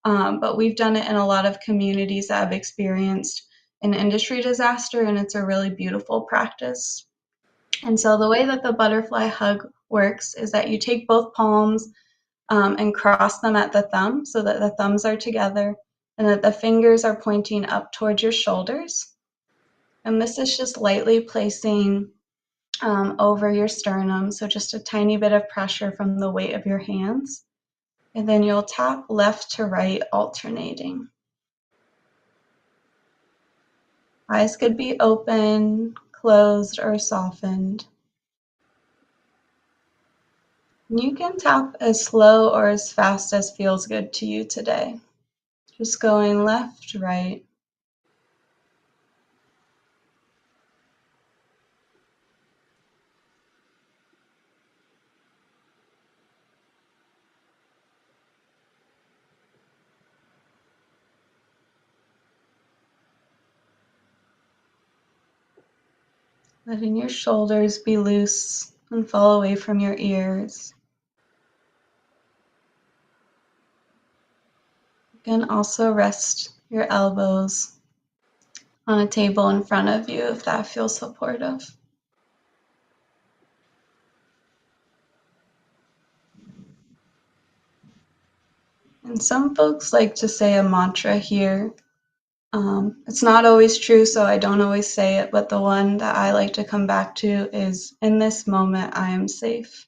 but we've done it in a lot of communities that have experienced an industry disaster, and it's a really beautiful practice. And so the way that the butterfly hug works is that you take both palms and cross them at the thumb so that the thumbs are together and that the fingers are pointing up towards your shoulders. And this is just lightly placing over your sternum, so just a tiny bit of pressure from the weight of your hands. And then you'll tap left to right, alternating. Eyes could be open, closed, or softened. You can tap as slow or as fast as feels good to you today. Just going left, right. Letting your shoulders be loose and fall away from your ears. You can also rest your elbows on a table in front of you if that feels supportive. And some folks like to say a mantra here. It's not always true, so I don't always say it, but the one that I like to come back to is, in this moment, I am safe.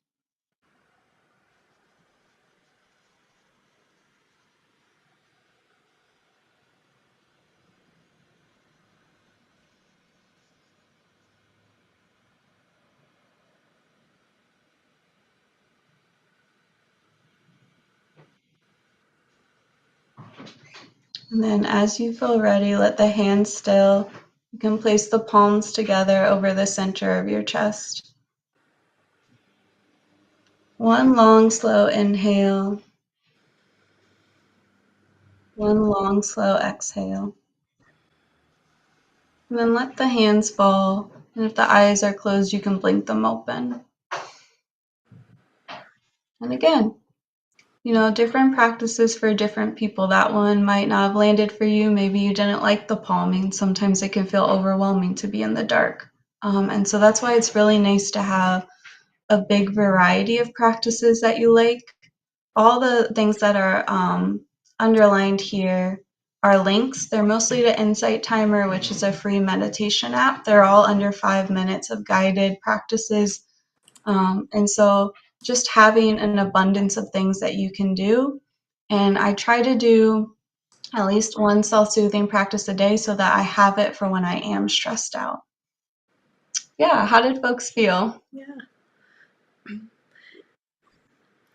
And then as you feel ready, let the hands still. You can place the palms together over the center of your chest. One long, slow inhale. One long, slow exhale. And then let the hands fall. And if the eyes are closed, you can blink them open. And again, different practices for different people. That one might not have landed for you. Maybe you didn't like the palming. Sometimes it can feel overwhelming to be in the dark. And so that's why it's really nice to have a big variety of practices that you like. All the things that are underlined here are links. They're mostly to Insight Timer, which is a free meditation app. They're all under 5 minutes of guided practices. And so just having an abundance of things that you can do. And I try to do at least one self-soothing practice a day so that I have it for when I am stressed out. Yeah, how did folks feel? Yeah.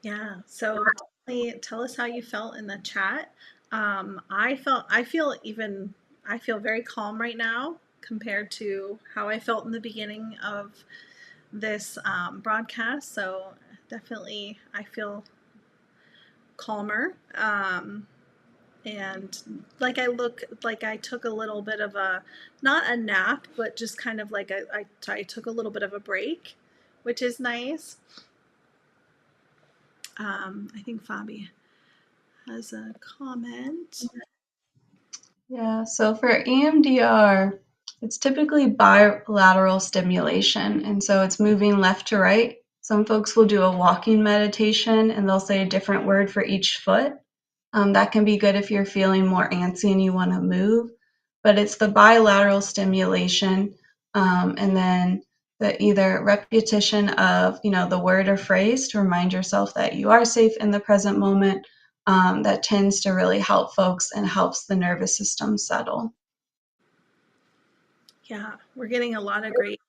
Yeah. So definitely tell us how you felt in the chat. I feel very calm right now compared to how I felt in the beginning of this broadcast. So definitely I feel calmer. And like I took a little bit of a, not a nap, but just kind of like I took a little bit of a break, which is nice. I think Fabi has a comment. Yeah, so for EMDR, it's typically bilateral stimulation, and so it's moving left to right. Some folks will do a walking meditation and they'll say a different word for each foot. That can be good if you're feeling more antsy and you want to move, but it's the bilateral stimulation, and then the either repetition of the word or phrase to remind yourself that you are safe in the present moment. That tends to really help folks and helps the nervous system settle. Yeah, we're getting a lot of great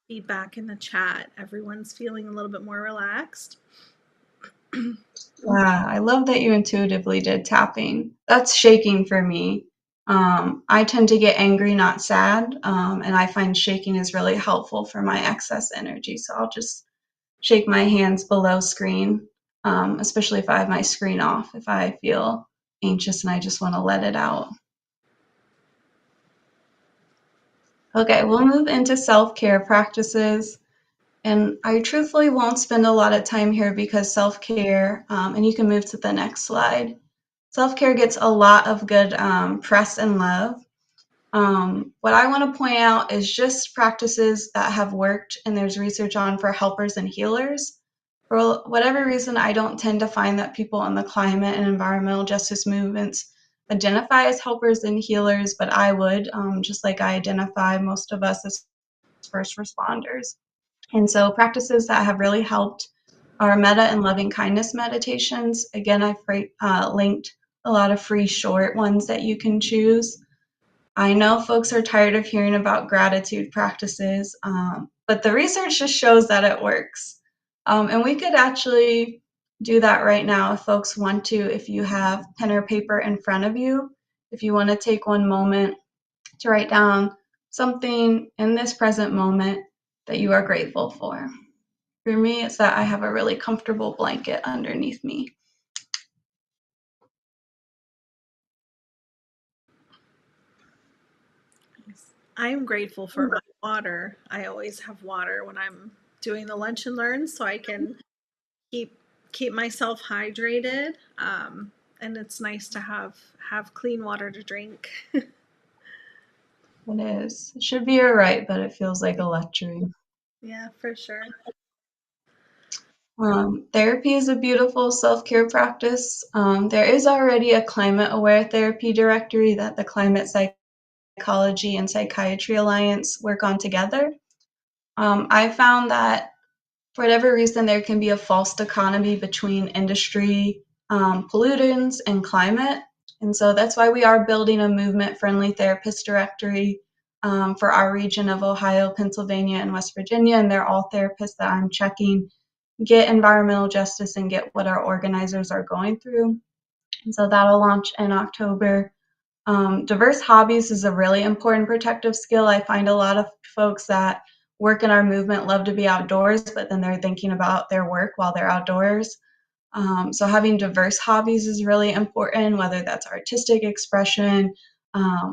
feedback in the chat. Everyone's feeling a little bit more relaxed. Yeah, I love that you intuitively did tapping. That's shaking for me. I tend to get angry, not sad, and I find shaking is really helpful for my excess energy. So I'll just shake my hands below screen, especially if I have my screen off, if I feel anxious and I just want to let it out. Okay, we'll move into self-care practices. And I truthfully won't spend a lot of time here because self-care, and you can move to the next slide. Self-care gets a lot of good press and love. What I want to point out is just practices that have worked and there's research on for helpers and healers. For whatever reason, I don't tend to find that people in the climate and environmental justice movements identify as helpers and healers, but I would, just like I identify most of us as first responders. And so practices that have really helped are metta and loving kindness meditations. Again, I've linked a lot of free short ones that you can choose. I know folks are tired of hearing about gratitude practices, but the research just shows that it works. And we could actually do that right now if folks want to, if you have pen or paper in front of you, if you want to take one moment to write down something in this present moment that you are grateful for. For me, it's that I have a really comfortable blanket underneath me. I'm grateful for my water. I always have water when I'm doing the lunch and learn, so I can keep keep myself hydrated. And it's nice to have clean water to drink. It is. It should be a right, but it feels like a luxury. Yeah, for sure. Therapy is a beautiful self-care practice. There is already a climate-aware therapy directory that the Climate Psychology and Psychiatry Alliance work on together. I found that for whatever reason, there can be a false dichotomy between industry, pollutants, and climate. And so that's why we are building a movement-friendly therapist directory for our region of Ohio, Pennsylvania, and West Virginia. And they're all therapists that I'm checking get environmental justice and get what our organizers are going through. And so that'll launch in October. Diverse hobbies is a really important protective skill. I find a lot of folks that work in our movement love to be outdoors, but then they're thinking about their work while they're outdoors. So having diverse hobbies is really important, whether that's artistic expression,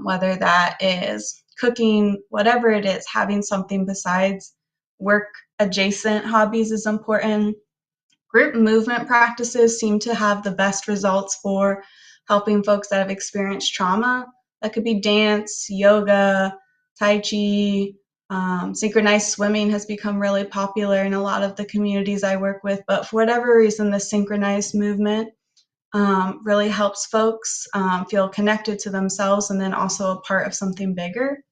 whether that is cooking, whatever it is, having something besides work adjacent hobbies is important. Group movement practices seem to have the best results for helping folks that have experienced trauma. That could be dance, yoga, tai chi. Synchronized swimming has become really popular in a lot of the communities I work with, but for whatever reason, the synchronized movement really helps folks feel connected to themselves and then also a part of something bigger.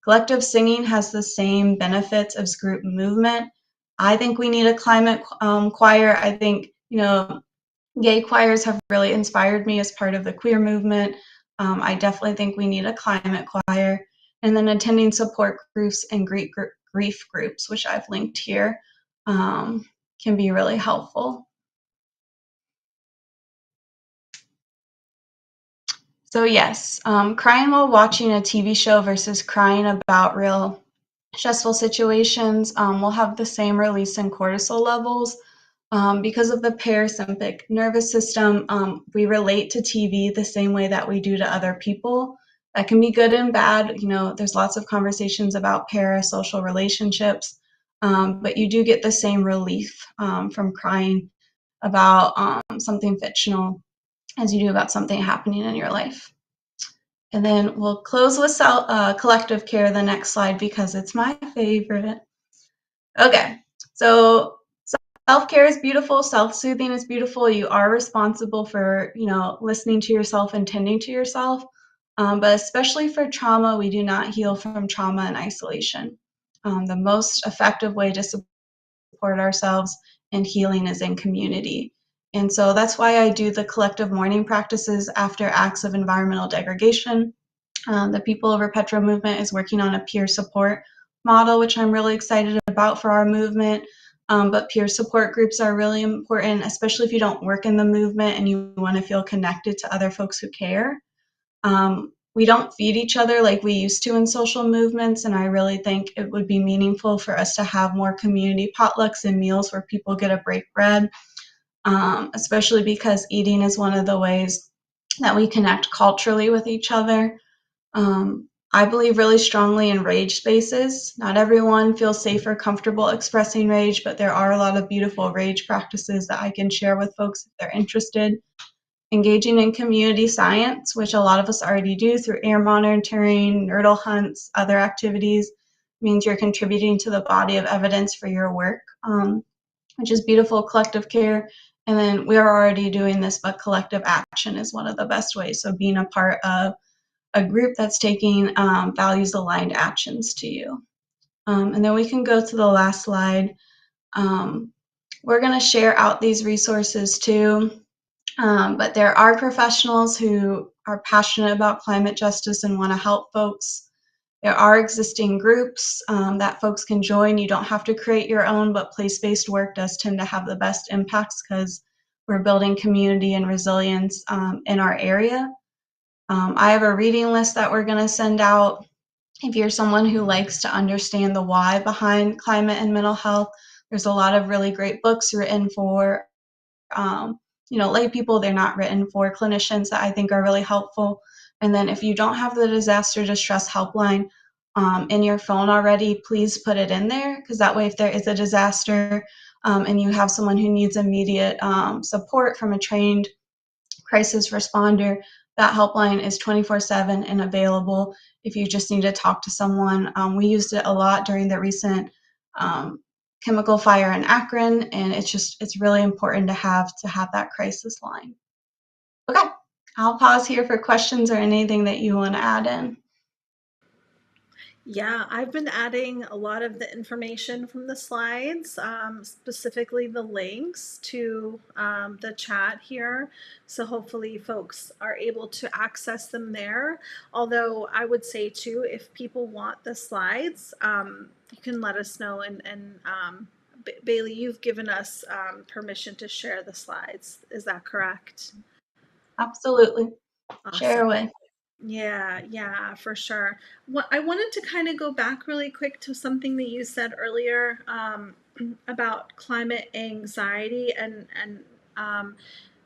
Collective singing has the same benefits as group movement. I think we need a climate choir. I think, gay choirs have really inspired me as part of the queer movement. I definitely think we need a climate choir. And then attending support groups and grief groups, which I've linked here, can be really helpful. So yes, crying while watching a TV show versus crying about real stressful situations will have the same release in cortisol levels. Because of the parasympathetic nervous system, we relate to TV the same way that we do to other people. That can be good and bad. There's lots of conversations about parasocial relationships, but you do get the same relief from crying about something fictional as you do about something happening in your life. And then we'll close with collective care, the next slide, because it's my favorite. Okay, so self-care is beautiful, self-soothing is beautiful. You are responsible for, listening to yourself and tending to yourself. But especially for trauma, we do not heal from trauma in isolation. The most effective way to support ourselves and healing is in community. And so that's why I do the collective mourning practices after acts of environmental degradation. The People Over Petro movement is working on a peer support model, which I'm really excited about for our movement. But peer support groups are really important, especially if you don't work in the movement and you want to feel connected to other folks who care. We don't feed each other like we used to in social movements, and I really think it would be meaningful for us to have more community potlucks and meals where people get to break bread, especially because eating is one of the ways that we connect culturally with each other. I believe really strongly in rage spaces. Not everyone feels safe or comfortable expressing rage, but there are a lot of beautiful rage practices that I can share with folks if they're interested. Engaging in community science, which a lot of us already do through air monitoring, nurdle hunts, other activities, means you're contributing to the body of evidence for your work, which is beautiful collective care. And then we are already doing this, but collective action is one of the best ways. So being a part of a group that's taking values-aligned actions to you. And then we can go to the last slide. We're going to share out these resources too. But there are professionals who are passionate about climate justice and want to help folks. There are existing groups that folks can join. You don't have to create your own, but place-based work does tend to have the best impacts because we're building community and resilience in our area. I have a reading list that we're going to send out. If you're someone who likes to understand the why behind climate and mental health, there's a lot of really great books written for lay people. They're not written for clinicians that I think are really helpful. And then if you don't have the disaster distress helpline in your phone already, please put it in there, because that way if there is a disaster and you have someone who needs immediate support from a trained crisis responder, that helpline is 24/7 and available if you just need to talk to someone. We used it a lot during the recent chemical fire in Akron, and it's really important to have that crisis line. Okay, I'll pause here for questions or anything that you want to add in. Yeah, I've been adding a lot of the information from the slides, specifically the links to the chat here. So hopefully folks are able to access them there. Although I would say too, if people want the slides, you can let us know. And Bailey, you've given us permission to share the slides. Is that correct? Absolutely. Awesome. Share away. Yeah, for sure. I wanted to kind of go back really quick to something that you said earlier about climate anxiety, and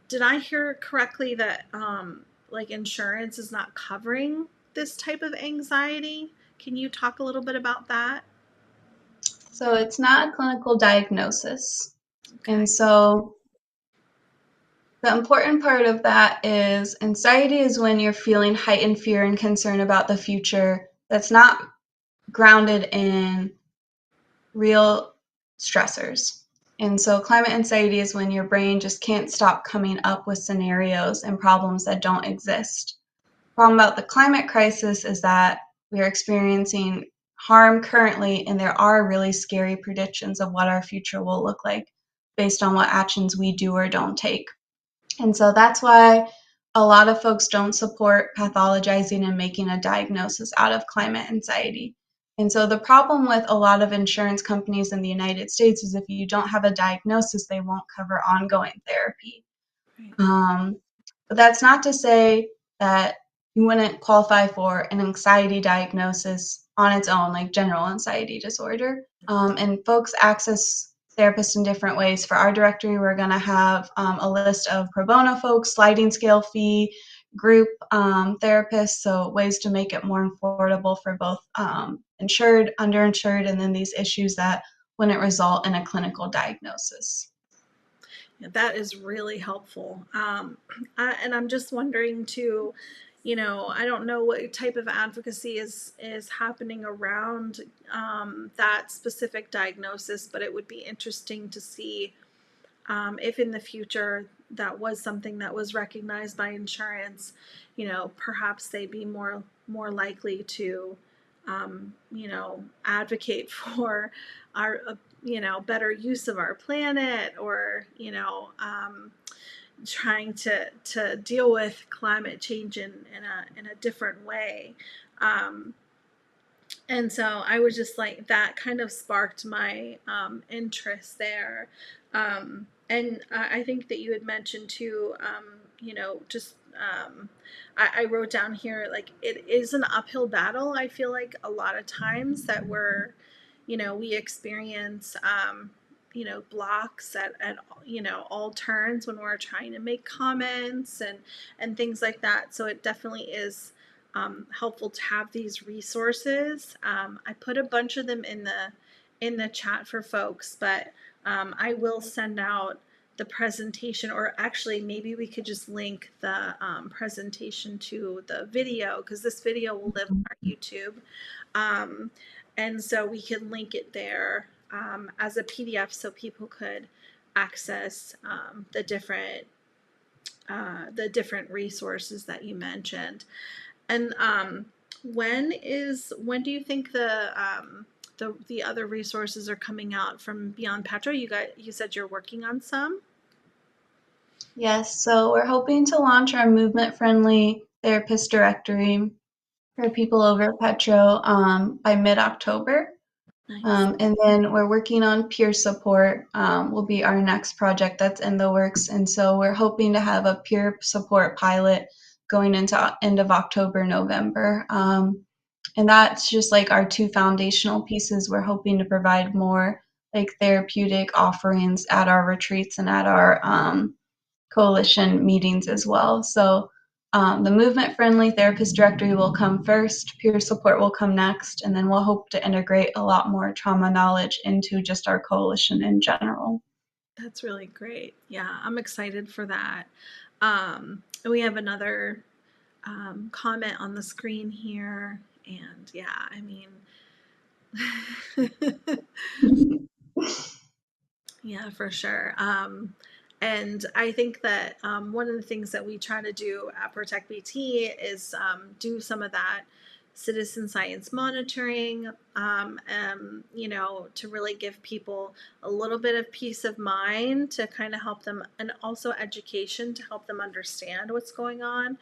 did I hear correctly that like insurance is not covering this type of anxiety? Can you talk a little bit about that? So it's not a clinical diagnosis. Okay. And so the important part of that is anxiety is when you're feeling heightened fear and concern about the future that's not grounded in real stressors. And so climate anxiety is when your brain just can't stop coming up with scenarios and problems that don't exist. The problem about the climate crisis is that we are experiencing harm currently, and there are really scary predictions of what our future will look like based on what actions we do or don't take. And so that's why a lot of folks don't support pathologizing and making a diagnosis out of climate anxiety. And so the problem with a lot of insurance companies in the United States is if you don't have a diagnosis, they won't cover ongoing therapy. But that's not to say that you wouldn't qualify for an anxiety diagnosis on its own, like general anxiety disorder. And folks access therapists in different ways. For our directory, we're going to have a list of pro bono folks, sliding scale fee, group therapists, so ways to make it more affordable for both insured, underinsured, and then these issues that wouldn't result in a clinical diagnosis. Yeah, that is really helpful. And I'm just wondering too, I don't know what type of advocacy is happening around that specific diagnosis, but it would be interesting to see if in the future that was something that was recognized by insurance, perhaps they'd be more likely to, advocate for our, better use of our planet, or trying to deal with climate change in a different way. Um, and so I was just like, that kind of sparked my interest there. And I think that you had mentioned too, just I wrote down here, like, it is an uphill battle. I feel like a lot of times that we experience, blocks at all turns when we're trying to make comments and things like that. So it definitely is helpful to have these resources. I put a bunch of them in the chat for folks, but I will send out the presentation, or actually maybe we could just link the presentation to the video, because this video will live on our YouTube. And so we could link it there as a PDF so people could access the different resources that you mentioned. And when do you think the other resources are coming out from Beyond Petra? You said you're working on some. Yes, so we're hoping to launch our movement-friendly therapist directory for people over at Petro by mid-October. Nice. And then we're working on peer support, will be our next project that's in the works. And so we're hoping to have a peer support pilot going into end of October, November. And that's just like our two foundational pieces. We're hoping to provide more like therapeutic offerings at our retreats and at our coalition meetings as well. So the movement-friendly therapist directory will come first, peer support will come next, and then we'll hope to integrate a lot more trauma knowledge into just our coalition in general. That's really great. Yeah, I'm excited for that. And we have another comment on the screen here, and yeah, I mean, yeah, for sure. And I think that one of the things that we try to do at Protect BT is do some of that citizen science monitoring, to really give people a little bit of peace of mind, to kind of help them, and also education to help them understand what's going on.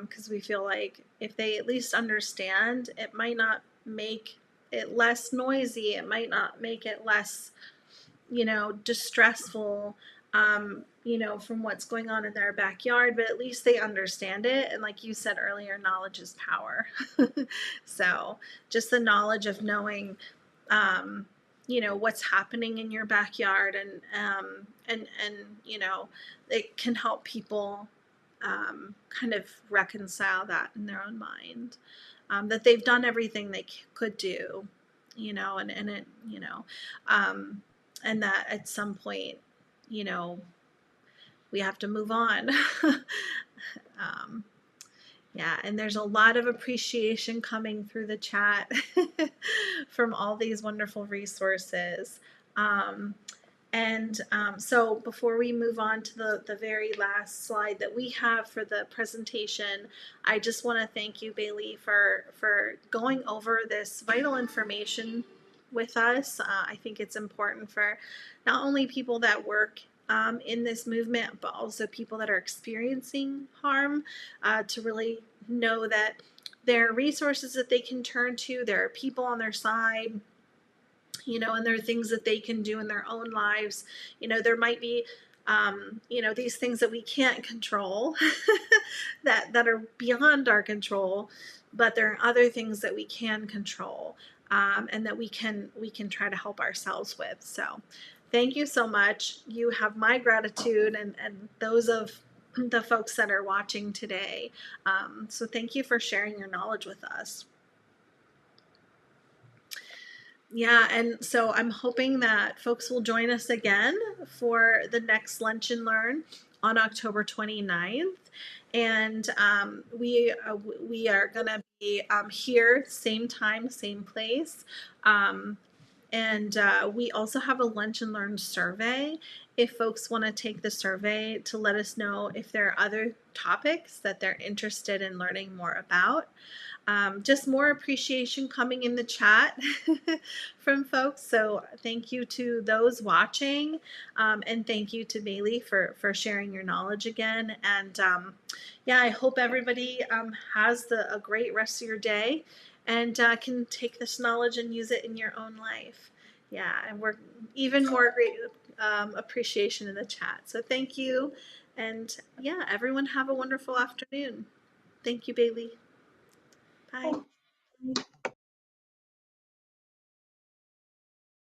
Because we feel like if they at least understand, it might not make it less noisy, it might not make it less distressful, from what's going on in their backyard, but at least they understand it. And like you said earlier, knowledge is power. So just the knowledge of knowing, what's happening in your backyard, and it can help people kind of reconcile that in their own mind, that they've done everything they could do, and it, and that at some point, we have to move on. Yeah, and there's a lot of appreciation coming through the chat from all these wonderful resources. So before we move on to the very last slide that we have for the presentation, I just want to thank you, Bailey, for going over this vital information with us. I think it's important for not only people that work in this movement, but also people that are experiencing harm, to really know that there are resources that they can turn to, there are people on their side, and there are things that they can do in their own lives. There might be, these things that we can't control that are beyond our control, but there are other things that we can control, and that we can try to help ourselves with. So thank you so much. You have my gratitude, and those of the folks that are watching today. So thank you for sharing your knowledge with us. Yeah, and so I'm hoping that folks will join us again for the next Lunch and Learn. on October 29th. And we are going to be here, same time, same place. Um, and we also have a lunch and learn survey. If folks want to take the survey to let us know if there are other topics that they're interested in learning more about. Just more appreciation coming in the chat from folks. So thank you to those watching, and thank you to Bailey for sharing your knowledge again. And yeah, I hope everybody has a great rest of your day and can take this knowledge and use it in your own life. Yeah, and we're even more great appreciation in the chat. So thank you. And yeah, everyone have a wonderful afternoon. Thank you, Bailey. Bye. Bye.